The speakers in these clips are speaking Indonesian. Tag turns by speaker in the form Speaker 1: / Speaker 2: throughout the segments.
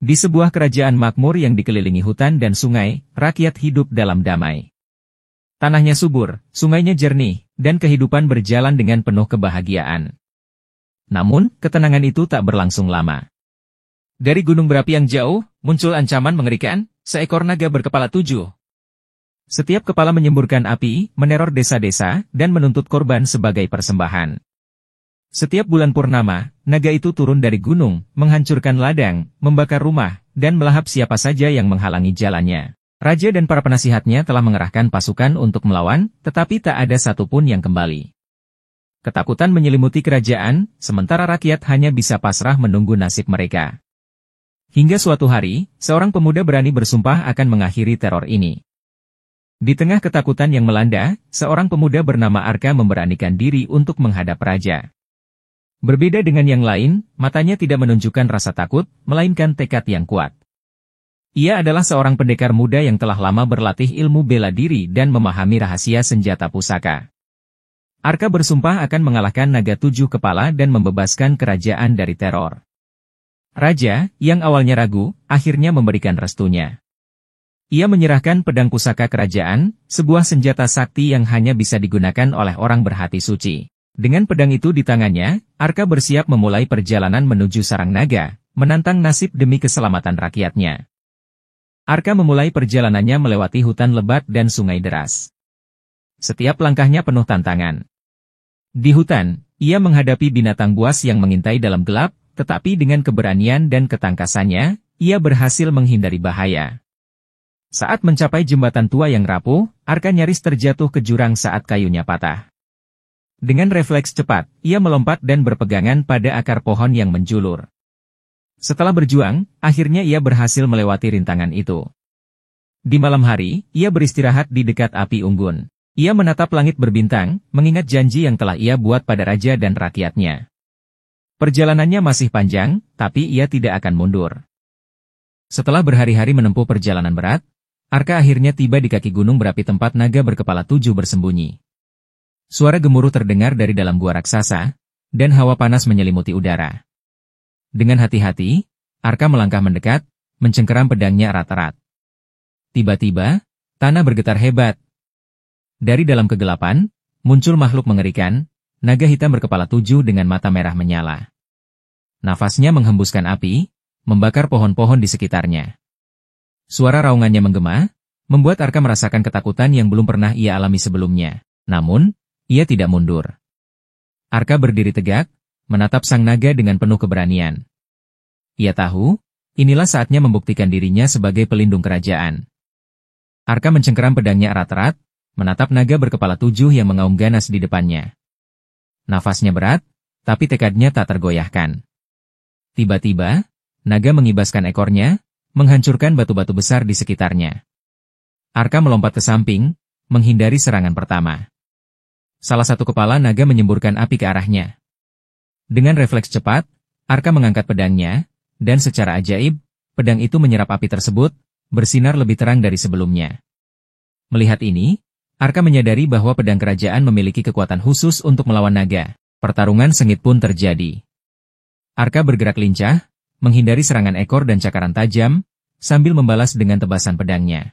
Speaker 1: Di sebuah kerajaan makmur yang dikelilingi hutan dan sungai, rakyat hidup dalam damai. Tanahnya subur, sungainya jernih, dan kehidupan berjalan dengan penuh kebahagiaan. Namun, ketenangan itu tak berlangsung lama. Dari gunung berapi yang jauh, muncul ancaman mengerikan, seekor naga berkepala 7. Setiap kepala menyemburkan api, meneror desa-desa, dan menuntut korban sebagai persembahan. Setiap bulan purnama, naga itu turun dari gunung, menghancurkan ladang, membakar rumah, dan melahap siapa saja yang menghalangi jalannya. Raja dan para penasihatnya telah mengerahkan pasukan untuk melawan, tetapi tak ada satupun yang kembali. Ketakutan menyelimuti kerajaan, sementara rakyat hanya bisa pasrah menunggu nasib mereka. Hingga suatu hari, seorang pemuda berani bersumpah akan mengakhiri teror ini. Di tengah ketakutan yang melanda, seorang pemuda bernama Arka memberanikan diri untuk menghadap raja. Berbeda dengan yang lain, matanya tidak menunjukkan rasa takut, melainkan tekad yang kuat. Ia adalah seorang pendekar muda yang telah lama berlatih ilmu bela diri dan memahami rahasia senjata pusaka. Arka bersumpah akan mengalahkan naga 7 kepala dan membebaskan kerajaan dari teror. Raja, yang awalnya ragu, akhirnya memberikan restunya. Ia menyerahkan pedang pusaka kerajaan, sebuah senjata sakti yang hanya bisa digunakan oleh orang berhati suci. Dengan pedang itu di tangannya, Arka bersiap memulai perjalanan menuju sarang naga, menantang nasib demi keselamatan rakyatnya. Arka memulai perjalanannya melewati hutan lebat dan sungai deras. Setiap langkahnya penuh tantangan. Di hutan, ia menghadapi binatang buas yang mengintai dalam gelap, tetapi dengan keberanian dan ketangkasannya, ia berhasil menghindari bahaya. Saat mencapai jembatan tua yang rapuh, Arka nyaris terjatuh ke jurang saat kayunya patah. Dengan refleks cepat, ia melompat dan berpegangan pada akar pohon yang menjulur. Setelah berjuang, akhirnya ia berhasil melewati rintangan itu. Di malam hari, ia beristirahat di dekat api unggun. Ia menatap langit berbintang, mengingat janji yang telah ia buat pada raja dan rakyatnya. Perjalanannya masih panjang, tapi ia tidak akan mundur. Setelah berhari-hari menempuh perjalanan berat, Arka akhirnya tiba di kaki gunung berapi tempat naga berkepala 7 bersembunyi. Suara gemuruh terdengar dari dalam gua raksasa, dan hawa panas menyelimuti udara. Dengan hati-hati, Arka melangkah mendekat, mencengkeram pedangnya erat-erat. Tiba-tiba, tanah bergetar hebat. Dari dalam kegelapan, muncul makhluk mengerikan, naga hitam berkepala 7 dengan mata merah menyala. Nafasnya menghembuskan api, membakar pohon-pohon di sekitarnya. Suara raungannya menggema, membuat Arka merasakan ketakutan yang belum pernah ia alami sebelumnya. Namun, ia tidak mundur. Arka berdiri tegak, menatap sang naga dengan penuh keberanian. Ia tahu, inilah saatnya membuktikan dirinya sebagai pelindung kerajaan. Arka mencengkeram pedangnya erat-erat, menatap naga berkepala 7 yang mengaum ganas di depannya. Nafasnya berat, tapi tekadnya tak tergoyahkan. Tiba-tiba, naga mengibaskan ekornya, menghancurkan batu-batu besar di sekitarnya. Arka melompat ke samping, menghindari serangan pertama. Salah satu kepala naga menyemburkan api ke arahnya. Dengan refleks cepat, Arka mengangkat pedangnya, dan secara ajaib, pedang itu menyerap api tersebut, bersinar lebih terang dari sebelumnya. Melihat ini, Arka menyadari bahwa pedang kerajaan memiliki kekuatan khusus untuk melawan naga. Pertarungan sengit pun terjadi. Arka bergerak lincah, menghindari serangan ekor dan cakaran tajam, sambil membalas dengan tebasan pedangnya.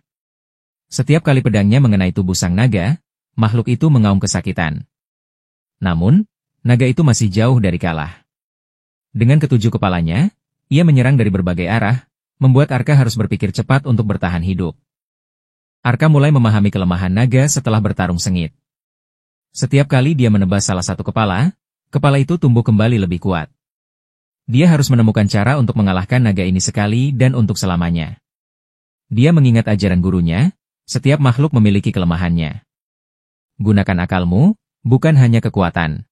Speaker 1: Setiap kali pedangnya mengenai tubuh sang naga, makhluk itu mengaum kesakitan. Namun, naga itu masih jauh dari kalah. Dengan ketujuh kepalanya, ia menyerang dari berbagai arah, membuat Arka harus berpikir cepat untuk bertahan hidup. Arka mulai memahami kelemahan naga setelah bertarung sengit. Setiap kali dia menebas salah satu kepala, kepala itu tumbuh kembali lebih kuat. Dia harus menemukan cara untuk mengalahkan naga ini sekali dan untuk selamanya. Dia mengingat ajaran gurunya, setiap makhluk memiliki kelemahannya. Gunakan akalmu, bukan hanya kekuatan.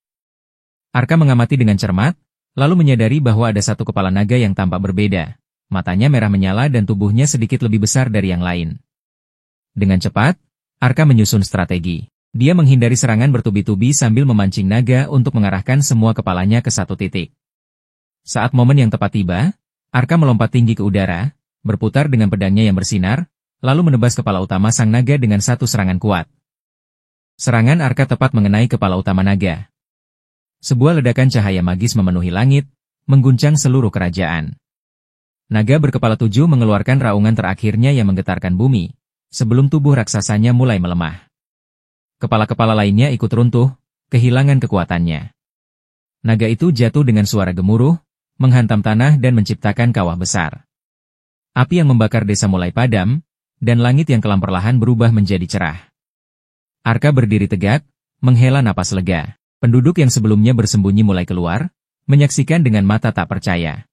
Speaker 1: Arka mengamati dengan cermat, lalu menyadari bahwa ada satu kepala naga yang tampak berbeda. Matanya merah menyala dan tubuhnya sedikit lebih besar dari yang lain. Dengan cepat, Arka menyusun strategi. Dia menghindari serangan bertubi-tubi sambil memancing naga untuk mengarahkan semua kepalanya ke satu titik. Saat momen yang tepat tiba, Arka melompat tinggi ke udara, berputar dengan pedangnya yang bersinar, lalu menebas kepala utama sang naga dengan satu serangan kuat. Serangan Arka tepat mengenai kepala utama naga. Sebuah ledakan cahaya magis memenuhi langit, mengguncang seluruh kerajaan. Naga berkepala 7 mengeluarkan raungan terakhirnya yang menggetarkan bumi, sebelum tubuh raksasanya mulai melemah. Kepala-kepala lainnya ikut runtuh, kehilangan kekuatannya. Naga itu jatuh dengan suara gemuruh, menghantam tanah dan menciptakan kawah besar. Api yang membakar desa mulai padam, dan langit yang kelam perlahan berubah menjadi cerah. Arka berdiri tegak, menghela napas lega. Penduduk yang sebelumnya bersembunyi mulai keluar, menyaksikan dengan mata tak percaya.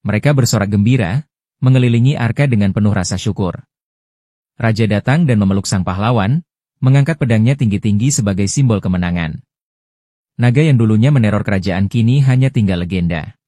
Speaker 1: Mereka bersorak gembira, mengelilingi Arka dengan penuh rasa syukur. Raja datang dan memeluk sang pahlawan, mengangkat pedangnya tinggi-tinggi sebagai simbol kemenangan. Naga yang dulunya meneror kerajaan kini hanya tinggal legenda.